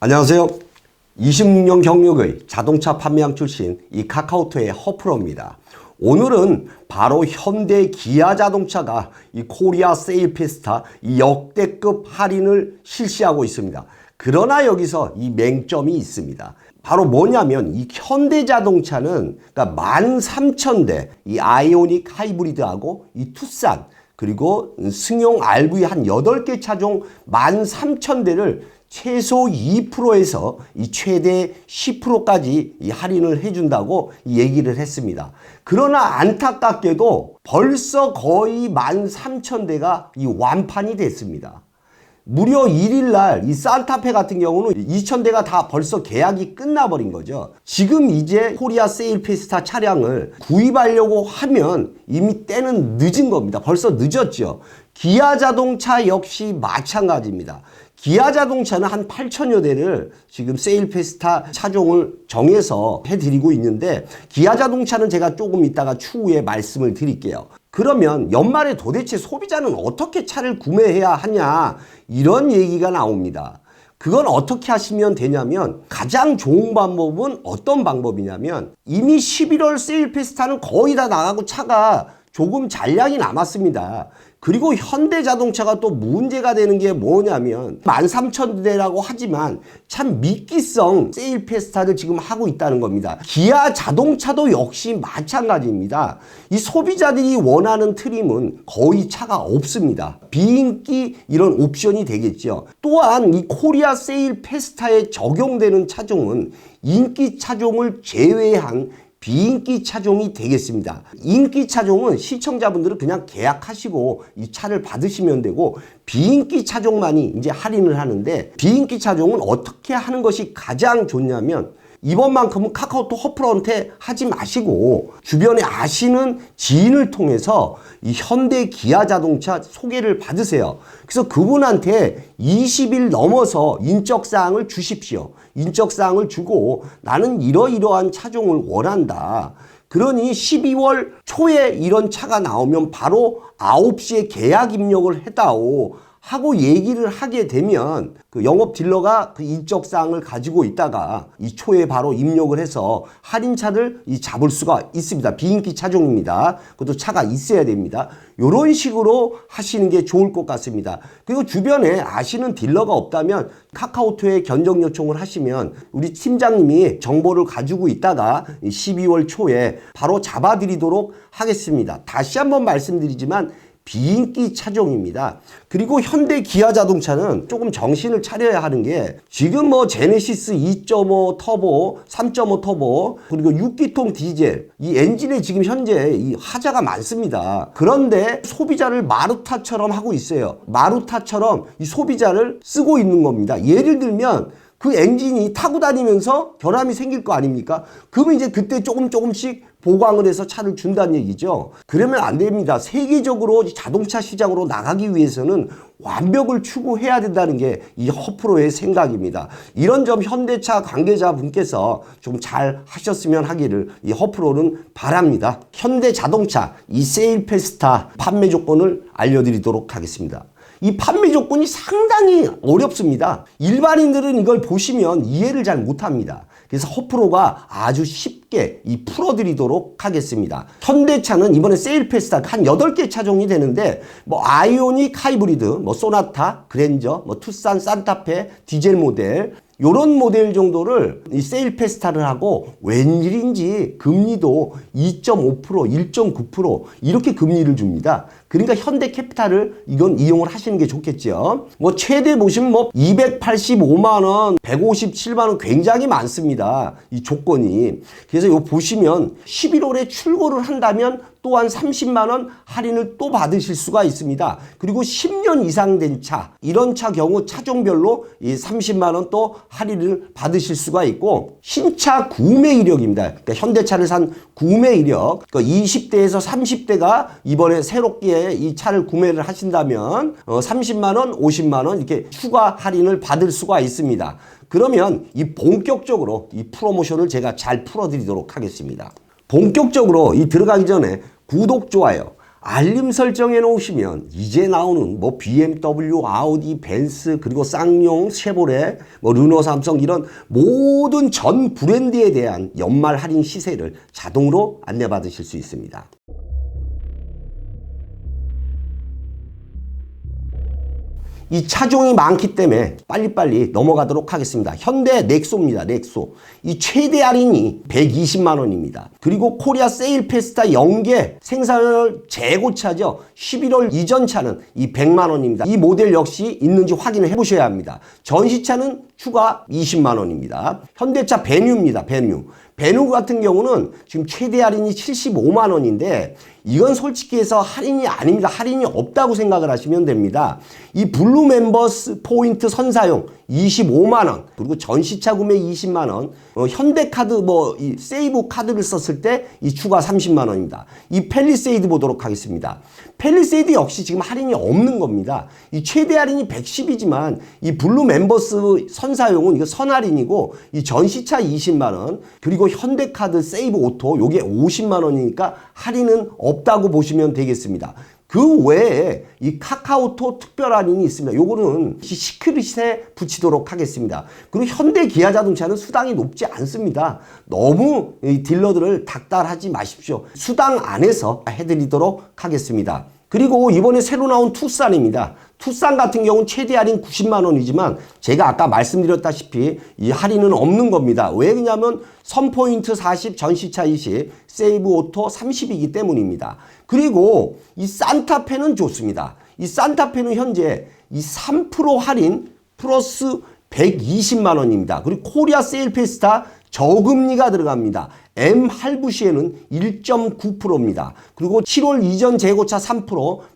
안녕하세요. 26년 경력의 자동차 판매왕 출신 이 카카오톡의 허프로입니다. 오늘은 바로 현대 기아 자동차가 이 코리아 세일 페스타 이 역대급 할인을 실시하고 있습니다. 그러나 여기서 이 맹점이 있습니다. 바로 뭐냐면 이 현대 자동차는 그러니까 13,000대 이 아이오닉 하이브리드하고 이 투싼 그리고 승용 RV 한 8개 차종 13,000대를 최소 2%에서 이 최대 10%까지 이 할인을 해준다고 얘기를 했습니다. 그러나 안타깝게도 벌써 거의 13,000대가 이 완판이 됐습니다. 무려 1일날 이 산타페 같은 경우는 2,000대가 다 벌써 계약이 끝나버린 거죠. 지금 이제 코리아 세일 페스타 차량을 구입하려고 하면 이미 때는 늦은 겁니다. 벌써 늦었죠. 기아 자동차 역시 마찬가지입니다. 기아 자동차는 한 8,000여 대를 지금 세일 페스타 차종을 정해서 해드리고 있는데 기아 자동차는 제가 조금 이따가 추후에 말씀을 드릴게요. 그러면 연말에 도대체 소비자는 어떻게 차를 구매해야 하냐 이런 얘기가 나옵니다. 그건 어떻게 하시면 되냐면 가장 좋은 방법은 어떤 방법이냐면 이미 11월 세일 페스타는 거의 다 나가고 차가 조금 잔량이 남았습니다. 그리고 현대자동차가 또 문제가 되는 게 뭐냐면 13,000대라고 하지만 참 미끼성 세일 페스타를 지금 하고 있다는 겁니다. 기아 자동차도 역시 마찬가지입니다. 이 소비자들이 원하는 트림은 거의 차가 없습니다. 비인기 이런 옵션이 되겠죠. 또한 이 코리아 세일 페스타에 적용되는 차종은 인기 차종을 제외한 비인기 차종이 되겠습니다. 인기 차종은 시청자분들은 그냥 계약하시고 이 차를 받으시면 되고 비인기 차종만이 이제 할인을 하는데 비인기 차종은 어떻게 하는 것이 가장 좋냐면 이번만큼은 카카오톡 허프로한테 하지 마시고 주변에 아시는 지인을 통해서 이 현대 기아 자동차 소개를 받으세요. 그래서 그분한테 20일 넘어서 인적사항을 주십시오. 인적사항을 주고 나는 이러이러한 차종을 원한다. 그러니 12월 초에 이런 차가 나오면 바로 9시에 계약 입력을 해다오 하고 얘기를 하게 되면 그 영업 딜러가 그 인적사항을 가지고 있다가 이 초에 바로 입력을 해서 할인차를 잡을 수가 있습니다. 비인기 차종입니다. 그것도 차가 있어야 됩니다. 이런 식으로 하시는 게 좋을 것 같습니다. 그리고 주변에 아시는 딜러가 없다면 카카오톡에 견적 요청을 하시면 우리 팀장님이 정보를 가지고 있다가 12월 초에 바로 잡아드리도록 하겠습니다. 다시 한번 말씀드리지만 비인기 차종입니다. 그리고 현대 기아 자동차는 조금 정신을 차려야 하는 게 지금 뭐 제네시스 2.5 터보, 3.5 터보 그리고 6기통 디젤 이 엔진에 지금 현재 이 하자가 많습니다. 그런데 소비자를 마루타처럼 하고 있어요. 마루타처럼 이 소비자를 쓰고 있는 겁니다. 예를 들면 그 엔진이 타고 다니면서 결함이 생길 거 아닙니까? 그러면 이제 그때 조금씩 보강을 해서 차를 준다는 얘기죠. 그러면 안 됩니다. 세계적으로 자동차 시장으로 나가기 위해서는 완벽을 추구해야 된다는 게 이 허프로의 생각입니다. 이런 점 현대차 관계자분께서 좀 잘 하셨으면 하기를 이 허프로는 바랍니다. 현대자동차 이 세일 페스타 판매 조건을 알려드리도록 하겠습니다. 이 판매 조건이 상당히 어렵습니다. 일반인들은 이걸 보시면 이해를 잘 못합니다. 그래서 허프로가 아주 쉽게 풀어드리도록 하겠습니다. 현대차는 이번에 세일 페스타 한 8개 차종이 되는데 뭐 아이오닉 하이브리드, 뭐 소나타, 그랜저, 뭐 투싼, 산타페, 디젤 모델 요런 모델 정도를 이 세일페스타를 하고 웬일인지 금리도 2.5%, 1.9% 이렇게 금리를 줍니다. 그러니까 현대캐피탈을 이건 이용을 하시는 게 좋겠죠. 뭐 최대 보시면 뭐 285만 원, 157만 원 굉장히 많습니다. 이 조건이. 그래서 요 보시면 11월에 출고를 한다면 또한 30만 원 할인을 또 받으실 수가 있습니다. 그리고 10년 이상 된 차, 이런 차 경우 차종별로 이 30만 원 또 할인을 받으실 수가 있고, 신차 구매 이력입니다. 그러니까 현대차를 산 구매 이력, 그러니까 20대에서 30대가 이번에 새롭게 이 차를 구매를 하신다면 30만 원, 50만 원 이렇게 추가 할인을 받을 수가 있습니다. 그러면 이 본격적으로 이 프로모션을 제가 잘 풀어드리도록 하겠습니다. 본격적으로 이 들어가기 전에 구독, 좋아요, 알림 설정해 놓으시면 이제 나오는 뭐 BMW, 아우디, 벤츠, 그리고 쌍용, 쉐보레, 뭐 르노, 삼성 이런 모든 전 브랜드에 대한 연말 할인 시세를 자동으로 안내받으실 수 있습니다. 이 차종이 많기 때문에 빨리빨리 넘어가도록 하겠습니다. 현대 넥소입니다. 넥소. 이 최대 할인이 120만 원입니다. 그리고 코리아 세일페스타 연계 생산월 재고차죠. 11월 이전 차는 이 100만 원입니다. 이 모델 역시 있는지 확인을 해보셔야 합니다. 전시차는 추가 20만 원입니다. 현대차 베뉴입니다. 베뉴. 베누 같은 경우는 지금 최대 할인이 75만 원인데 이건 솔직히 해서 할인이 아닙니다. 할인이 없다고 생각을 하시면 됩니다. 이 블루 멤버스 포인트 선사용 25만 원, 그리고 전시차 구매 20만 원, 현대카드 뭐 이 세이브 카드를 썼을 때 이 추가 30만 원입니다. 이 팰리세이드 보도록 하겠습니다. 팰리세이드 역시 지금 할인이 없는 겁니다. 이 최대 할인이 110이지만 이 블루 멤버스 선사용은 이거 선할인이고, 이 전시차 20만 원, 그리고 현대카드 세이브 오토 요게 50만 원이니까 할인은 없다고 보시면 되겠습니다. 그 외에 이 카카오톡 특별 할인이 있습니다. 요거는 시크릿에 붙이도록 하겠습니다. 그리고 현대 기아 자동차는 수당이 높지 않습니다. 너무 이 딜러들을 닥달하지 마십시오. 수당 안에서 해드리도록 하겠습니다. 그리고 이번에 새로 나온 투싼입니다. 투싼 같은 경우는 최대 할인 90만 원이지만 제가 아까 말씀드렸다시피 이 할인은 없는 겁니다. 왜 그러냐면 선포인트 40, 전시차 20, 세이브 오토 30이기 때문입니다. 그리고 이 산타페는 좋습니다. 이 산타페는 현재 이 3% 할인 플러스 120만 원입니다. 그리고 코리아 세일페스타 저금리가 들어갑니다. M 할부 시에는 1.9%입니다. 그리고 7월 이전 재고차 3%,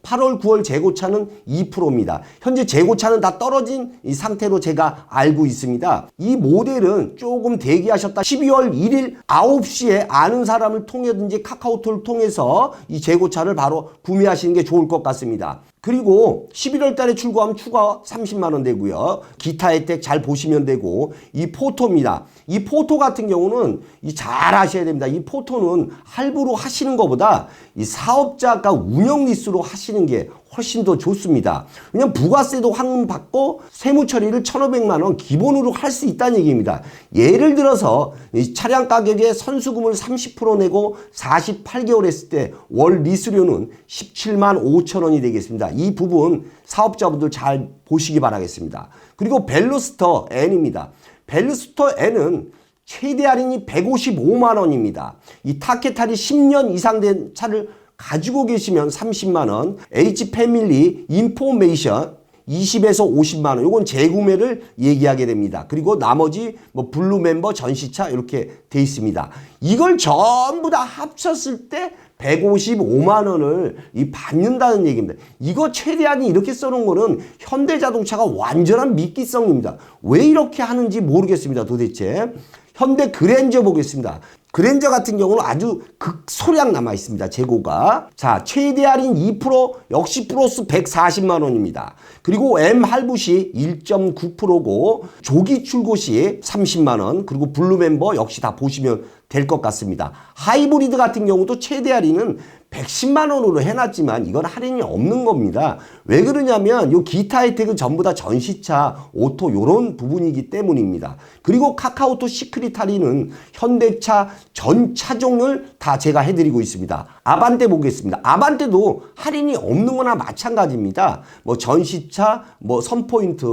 8월 9월 재고차는 2%입니다. 현재 재고차는 다 떨어진 이 상태로 제가 알고 있습니다. 이 모델은 조금 대기하셨다 12월 1일 9시에 아는 사람을 통해든지 카카오톡을 통해서 이 재고차를 바로 구매하시는 게 좋을 것 같습니다. 그리고 11월 달에 출고하면 추가 30만 원 되고요. 기타 혜택 잘 보시면 되고, 이 포토입니다. 이 포토 같은 경우는 잘 아셔야 됩니다. 이 포토는 할부로 하시는 것보다 이 사업자가 운영 리스로 하시는 게 훨씬 더 좋습니다. 왜냐면 부가세도 환급받고 세무 처리를 1,500만 원 기본으로 할 수 있다는 얘기입니다. 예를 들어서 이 차량 가격에 선수금을 30% 내고 48개월 했을 때 월 리스료는 17만 5천 원이 되겠습니다. 이 부분 사업자분들 잘 보시기 바라겠습니다. 그리고 벨로스터 N입니다. 벨로스터 N은 최대 할인이 155만 원입니다. 이 타켓 할인 10년 이상 된 차를 가지고 계시면 30만 원, H 패밀리 인포메이션 20에서 50만 원, 요건 재구매를 얘기하게 됩니다. 그리고 나머지 뭐 블루 멤버 전시차 이렇게 돼 있습니다. 이걸 전부 다 합쳤을 때 155만 원을 받는다는 얘기입니다. 이거 최대한이 이렇게 써놓은 거는 현대자동차가 완전한 미끼성입니다. 왜 이렇게 하는지 모르겠습니다. 도대체. 현대 그랜저 보겠습니다. 그랜저 같은 경우는 아주 극소량 남아 있습니다. 재고가. 자, 최대 할인 2% 역시 플러스 140만 원입니다. 그리고 M 할부 시 1.9%고 조기 출고 시 30만 원, 그리고 블루 멤버 역시 다 보시면 될 것 같습니다. 하이브리드 같은 경우도 최대 할인은 110만 원으로 해놨지만 이건 할인이 없는 겁니다. 왜 그러냐면 요 기타 혜택은 전부 다 전시차, 오토 요런 부분이기 때문입니다. 그리고 카카오톡 시크릿 할인은 현대차 전 차종을 다 제가 해드리고 있습니다. 아반떼 보겠습니다. 아반떼도 할인이 없는 거나 마찬가지입니다. 뭐 전시차, 뭐 선포인트,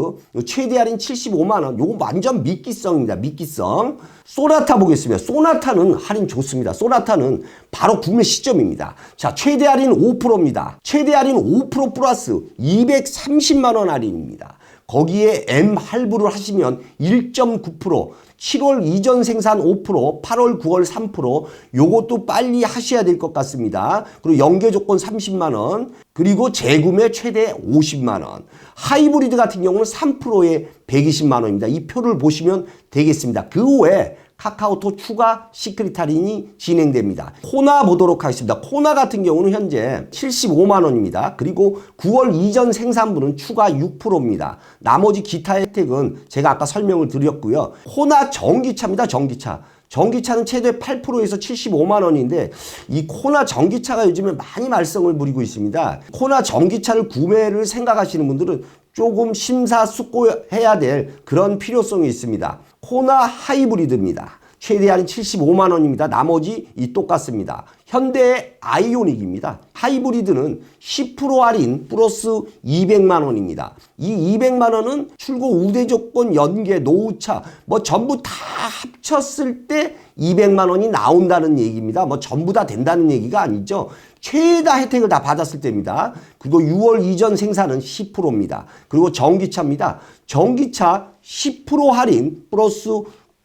최대 할인 75만 원. 요거 완전 미끼성입니다. 미끼성. 소나타 보겠습니다. 소나타는 할인 좋습니다. 소나타는 바로 구매 시점입니다. 자, 최대 할인 5%입니다. 최대 할인 5% 플러스 230만 원 할인입니다. 거기에 M 할부를 하시면 1.9%, 7월 이전 생산 5%, 8월, 9월 3%, 요것도 빨리 하셔야 될 것 같습니다. 그리고 연계 조건 30만 원, 그리고 재구매 최대 50만 원. 하이브리드 같은 경우는 3%에 120만 원입니다. 이 표를 보시면 되겠습니다. 그 외에 카카오톡 추가 시크릿 할인이 진행됩니다. 코나 보도록 하겠습니다. 코나 같은 경우는 현재 75만 원입니다. 그리고 9월 이전 생산분은 추가 6%입니다. 나머지 기타 혜택은 제가 아까 설명을 드렸고요. 코나 전기차입니다. 전기차. 전기차는 최대 8%에서 75만 원인데 이 코나 전기차가 요즘에 많이 말썽을 부리고 있습니다. 코나 전기차를 구매를 생각하시는 분들은 조금 심사숙고해야 될 그런 필요성이 있습니다. 코나 하이브리드입니다. 최대 할인 75만 원입니다. 나머지 똑같습니다. 현대 아이오닉입니다. 하이브리드는 10% 할인 플러스 200만 원입니다. 이 200만 원은 출고 우대 조건, 연계, 노후차 뭐 전부 다 합쳤을 때 200만 원이 나온다는 얘기입니다. 뭐 전부 다 된다는 얘기가 아니죠. 최다 혜택을 다 받았을 때입니다. 그리고 6월 이전 생산은 10%입니다. 그리고 전기차입니다. 전기차 10% 할인 플러스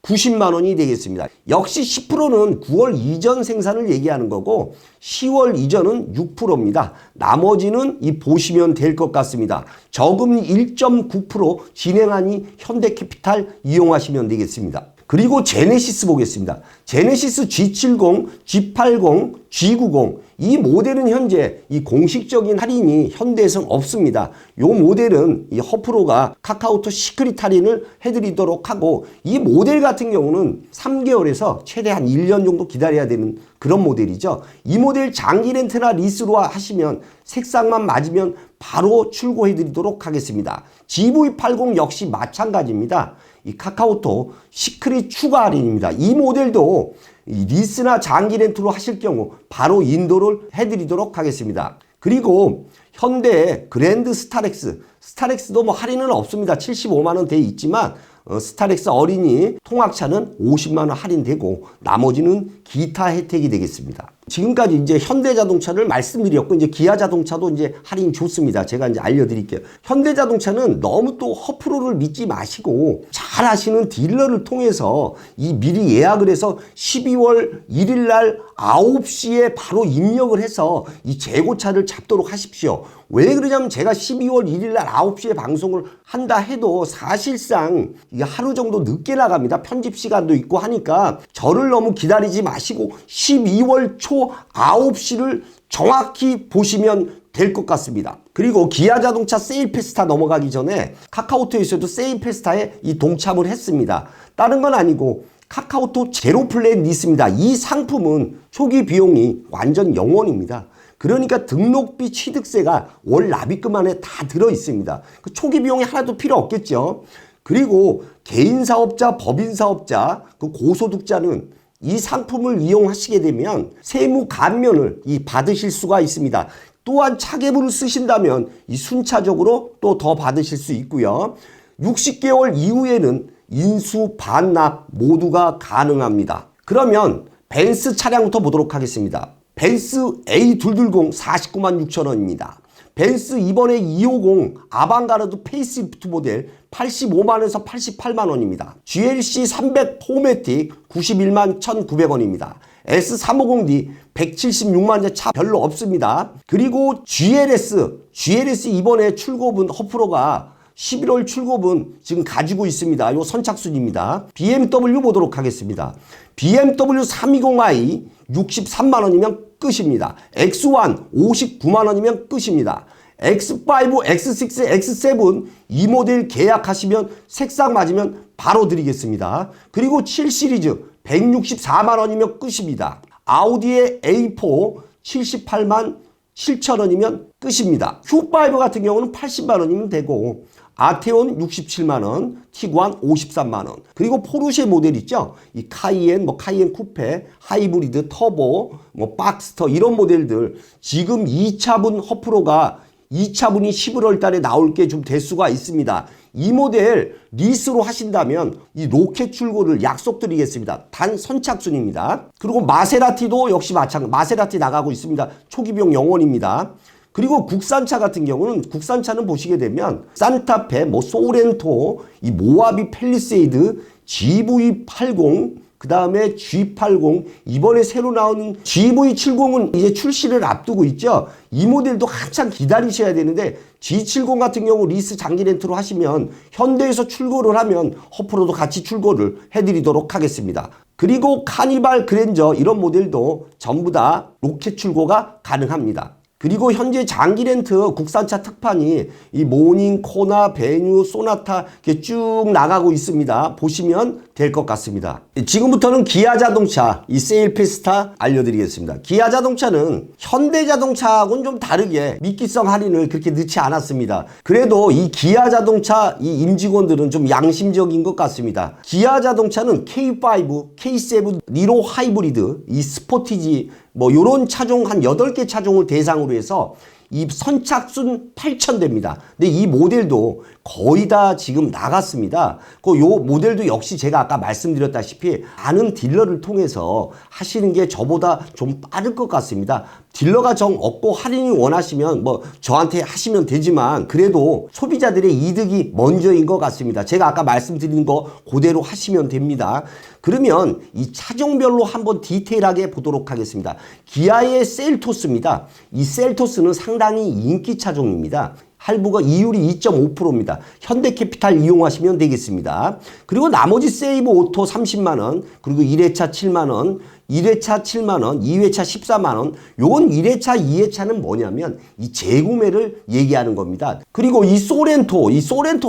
90만 원이 되겠습니다. 역시 10%는 9월 이전 생산을 얘기하는 거고 10월 이전은 6%입니다. 나머지는 보시면 될 것 같습니다. 저금리 1.9% 진행하니 현대캐피탈 이용하시면 되겠습니다. 그리고 제네시스 보겠습니다. 제네시스 G70, G80, G90 이 모델은 현재 이 공식적인 할인이 현대에선 없습니다. 이 모델은 이 허프로가 카카오톡 시크릿 할인을 해드리도록 하고 이 모델 같은 경우는 3개월에서 최대 한 1년 정도 기다려야 되는 그런 모델이죠. 이 모델 장기 렌트나 리스로 하시면 색상만 맞으면 바로 출고해드리도록 하겠습니다. GV80 역시 마찬가지입니다. 이 카카오톡 시크릿 추가 할인입니다. 이 모델도 리스나 장기 렌트로 하실 경우 바로 인도를 해드리도록 하겠습니다. 그리고 현대 그랜드 스타렉스도 뭐 할인은 없습니다. 75만 원 돼 있지만 스타렉스 어린이 통학차는 50만 원 할인되고 나머지는 기타 혜택이 되겠습니다. 지금까지 이제 현대자동차를 말씀드렸고 이제 기아자동차도 이제 할인 좋습니다. 제가 이제 알려드릴게요. 현대자동차는 너무 또 허프로를 믿지 마시고 잘 아시는 딜러를 통해서 이 미리 예약을 해서 12월 1일 날 9시에 바로 입력을 해서 이 재고차를 잡도록 하십시오. 왜 그러냐면 제가 12월 1일 날 9시에 방송을 한다 해도 사실상 이게 하루 정도 늦게 나갑니다. 편집 시간도 있고 하니까 저를 너무 기다리지 마시고 12월 초 9시를 정확히 보시면 될 것 같습니다. 그리고 기아자동차 세일페스타 넘어가기 전에 카카오톡에서도 세일페스타에 동참을 했습니다. 다른 건 아니고 카카오톡 제로 플랜 리스입니다. 이 상품은 초기 비용이 완전 0원입니다. 그러니까 등록비 취득세가 월 납입금 안에 다 들어 있습니다. 그 초기 비용이 하나도 필요 없겠죠. 그리고 개인사업자, 법인사업자, 그 고소득자는 이 상품을 이용하시게 되면 세무 감면을 받으실 수가 있습니다. 또한 차계부를 쓰신다면 이 순차적으로 또 더 받으실 수 있고요. 60개월 이후에는 인수, 반납 모두가 가능합니다. 그러면 벤츠 차량부터 보도록 하겠습니다. 벤츠 A220 49만 6천 원입니다. 벤츠 이번에 250 아방가르드 페이스리프트 모델 85만원에서 88만 원입니다. GLC 300 포매틱 91만 1,900원입니다. S350D 176만원짜리 차 별로 없습니다. 그리고 GLS 이번에 출고분 허프로가 11월 출고분 지금 가지고 있습니다. 요 선착순입니다. BMW 보도록 하겠습니다. BMW 320i 63만 원이면 끝입니다. X1 59만 원이면 끝입니다. X5, X6, X7 이 모델 계약하시면 색상 맞으면 바로 드리겠습니다. 그리고 7시리즈 164만 원이면 끝입니다. 아우디의 A4 78만 7천 원이면 끝입니다. Q5 같은 경우는 80만 원이면 되고 아테온 67만 원, 티구안 53만 원. 그리고 포르쉐 모델 있죠? 이 카이엔, 카이엔 쿠페, 하이브리드, 터보, 박스터 이런 모델들 지금 2차분 허프로가 2차분이 11월 달에 나올 게 좀 대수가 있습니다. 이 모델 리스로 하신다면 이 로켓 출고를 약속드리겠습니다. 단 선착순입니다. 그리고 마세라티도 역시 마찬가지. 마세라티 나가고 있습니다. 초기 비용 0원입니다. 그리고 국산차 같은 경우는 국산차는 보시게 되면 산타페, 소렌토, 이 모하비 팰리세이드, GV80, 그 다음에 G80, 이번에 새로 나오는 GV70은 이제 출시를 앞두고 있죠. 이 모델도 한참 기다리셔야 되는데 G70 같은 경우 리스 장기 렌트로 하시면 현대에서 출고를 하면 허프로도 같이 출고를 해드리도록 하겠습니다. 그리고 카니발 그랜저 이런 모델도 전부 다 로켓 출고가 가능합니다. 그리고 현재 장기 렌트 국산차 특판이 이 모닝, 코나, 베뉴, 소나타 이렇게 쭉 나가고 있습니다. 보시면 될 것 같습니다. 지금부터는 기아 자동차 이 세일피스타 알려드리겠습니다. 기아 자동차는 현대 자동차하고는 좀 다르게 미끼성 할인을 그렇게 넣지 않았습니다. 그래도 이 기아 자동차 이 임직원들은 좀 양심적인 것 같습니다. 기아 자동차는 K5, K7, 니로 하이브리드, 이 스포티지 요런 차종 한 8개 차종을 대상으로 해서 이 선착순 8,000대입니다. 근데 이 모델도 거의 다 지금 나갔습니다. 요 모델도 역시 제가 아까 말씀드렸다시피 아는 딜러를 통해서 하시는 게 저보다 좀 빠를 것 같습니다. 딜러가 정 없고 할인이 원하시면 저한테 하시면 되지만 그래도 소비자들의 이득이 먼저인 것 같습니다. 제가 아까 말씀드린 거 그대로 하시면 됩니다. 그러면 이 차종별로 한번 디테일하게 보도록 하겠습니다. 기아의 셀토스입니다. 이 셀토스는 상당히 인기 차종입니다. 할부가 이율이 2.5%입니다. 현대캐피탈 이용하시면 되겠습니다. 그리고 나머지 세이브 오토 30만원, 그리고 1회차 7만원, 1회차 7만원, 2회차 14만원. 요건 1회차, 2회차는 뭐냐면 이 재구매를 얘기하는 겁니다. 그리고 이 소렌토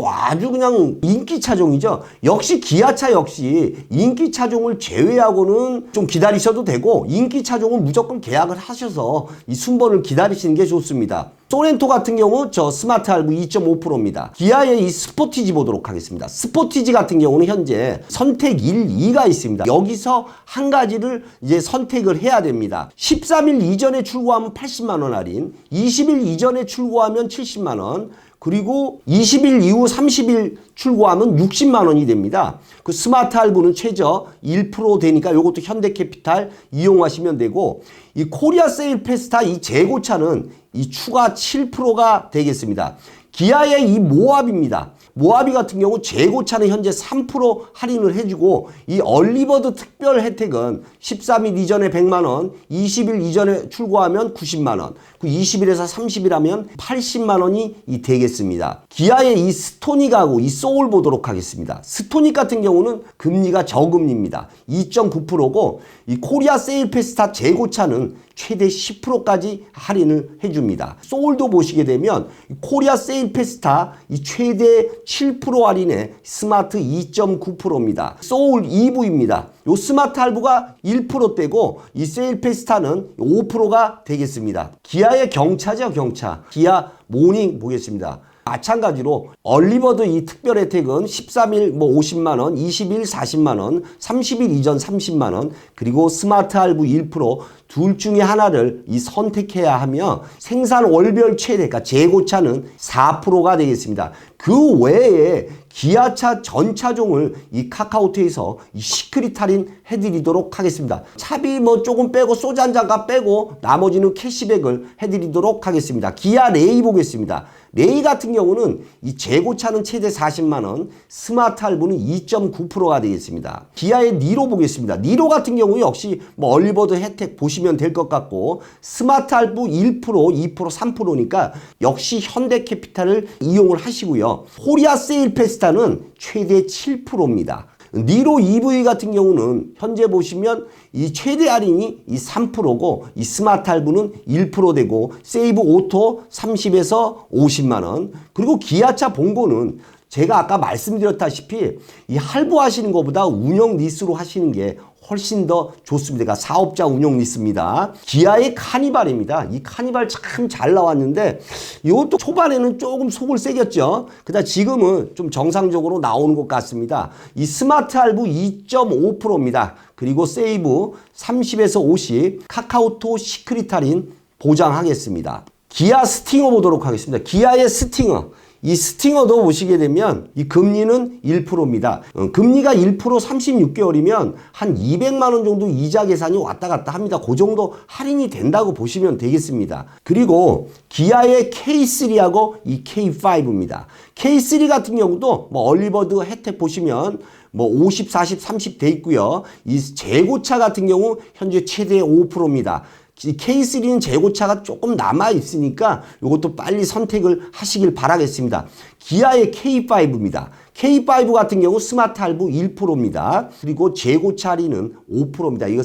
아주 그냥 인기 차종이죠. 역시 기아차 역시 인기 차종을 제외하고는 좀 기다리셔도 되고 인기 차종은 무조건 계약을 하셔서 이 순번을 기다리시는 게 좋습니다. 소렌토 같은 경우 스마트 할부 2.5%입니다. 기아의 이 스포티지 보도록 하겠습니다. 스포티지 같은 경우는 현재 선택 1, 2가 있습니다. 여기서 한 가지를 이제 선택을 해야 됩니다. 13일 이전에 출고하면 80만 원 할인, 20일 이전에 출고하면 70만 원, 그리고 20일 이후 30일 출고하면 60만 원이 됩니다. 그 스마트 할부는 최저 1% 되니까 이것도 현대캐피탈 이용하시면 되고, 이 코리아 세일 페스타 이 재고차는 이 추가 7%가 되겠습니다. 기아의 이 모하비입니다. 모하비 같은 경우 재고차는 현재 3% 할인을 해주고 이 얼리버드 특별 혜택은 13일 이전에 100만원, 20일 이전에 출고하면 90만원, 그 20일에서 30일 하면 80만원이 되겠습니다. 기아의 이 스토닉 하고 이 소울 보도록 하겠습니다. 스토닉 같은 경우는 금리가 저금리입니다. 2.9%고 이 코리아 세일 페스타 재고차는 최대 10%까지 할인을 해줍니다. 소울도 보시게 되면 코리아 세일 페스타 이 최대 7% 할인에 스마트 2.9%입니다. 소울 EV입니다. 요 스마트 할부가 1%대고 이 세일 페스타는 5%가 되겠습니다. 기아의 경차죠, 경차. 기아 모닝 보겠습니다. 마찬가지로 얼리버드 이 특별 혜택은 13일 50만원, 20일 40만원, 30일 이전 30만원, 그리고 스마트 할부 1%, 둘 중에 하나를 선택해야 하며 생산 월별 최대가 재고차는 4%가 되겠습니다. 그 외에 기아차 전 차종을 이 카카오톡에서 이 시크릿 할인 해드리도록 하겠습니다. 차비 조금 빼고 소주 한 잔값 빼고 나머지는 캐시백을 해드리도록 하겠습니다. 기아 레이 보겠습니다. 레이 같은 경우는 이 재고차는 최대 40만원, 스마트 할부는 2.9%가 되겠습니다. 기아의 니로 보겠습니다. 니로 같은 경우 역시 얼리버드 혜택 보시면 될 것 같고 스마트 할부 1%, 2%, 3%니까 역시 현대캐피탈을 이용을 하시고요. 코리아 세일 페스타는 최대 7%입니다. 니로 EV 같은 경우는 현재 보시면 이 최대 할인이 3%고 이 스마트 할부는 1% 되고 세이브 오토 30에서 50만원, 그리고 기아차 본고는 제가 아까 말씀드렸다시피 이 할부하시는 것보다 운영 리스로 하시는 게 훨씬 더 좋습니다. 그러니까 사업자 운용 리스입니다. 기아의 카니발입니다. 이 카니발 참 잘 나왔는데 이것도 초반에는 조금 속을 새겼죠. 그다음 지금은 좀 정상적으로 나오는 것 같습니다. 이 스마트 할부 2.5%입니다. 그리고 세이브 30에서 50, 카카오톡 시크릿 할인 보장하겠습니다. 기아 스팅어 보도록 하겠습니다. 기아의 스팅어. 이 스팅어도 보시게 되면 이 금리는 1%입니다. 금리가 1% 36개월이면 한 200만 원 정도 이자 계산이 왔다 갔다 합니다. 그 정도 할인이 된다고 보시면 되겠습니다. 그리고 기아의 K3하고 이 K5입니다. K3 같은 경우도 뭐 얼리버드 혜택 보시면 뭐 50, 40, 30 돼 있고요. 이 재고차 같은 경우 현재 최대 5%입니다. K3는 재고차가 조금 남아 있으니까 이것도 빨리 선택을 하시길 바라겠습니다. 기아의 K5입니다. K5 같은 경우 스마트 할부 1%입니다. 그리고 재고차 할인은 5%입니다. 이거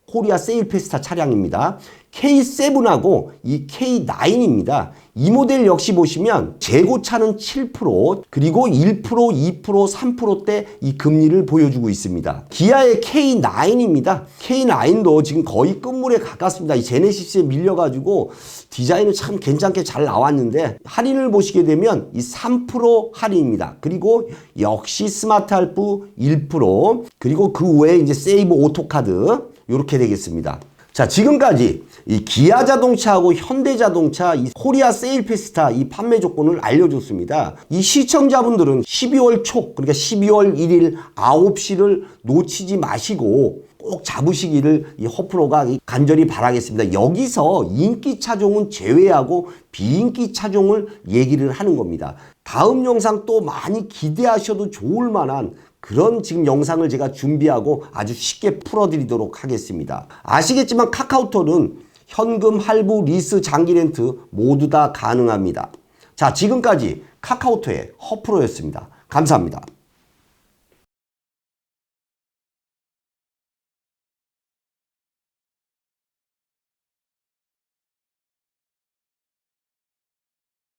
코리아 세일페스타 차량입니다. K7하고 이 K9입니다. 이 모델 역시 보시면 재고차는 7% 그리고 1%, 2%, 3%대 이 금리를 보여주고 있습니다. 기아의 K9입니다. K9도 지금 거의 끝물에 가깝습니다. 이 제네시스에 밀려가지고 디자인은 참 괜찮게 잘 나왔는데 할인을 보시게 되면 이 3% 할인입니다. 그리고 역시 스마트 할부 1% 그리고 그 외에 이제 세이브 오토카드 이렇게 되겠습니다. 자, 지금까지 이 기아 자동차하고 현대 자동차 이 코리아 세일페스타 이 판매 조건을 알려줬습니다. 이 시청자분들은 12월 초, 그러니까 12월 1일 9시를 놓치지 마시고 꼭 잡으시기를 이 허프로가 간절히 바라겠습니다. 여기서 인기 차종은 제외하고 비인기 차종을 얘기를 하는 겁니다. 다음 영상 또 많이 기대하셔도 좋을 만한 그런 지금 영상을 제가 준비하고 아주 쉽게 풀어드리도록 하겠습니다. 아시겠지만 카카오톡은 현금, 할부, 리스, 장기 렌트 모두 다 가능합니다. 자, 지금까지 카카오톡의 허프로였습니다. 감사합니다.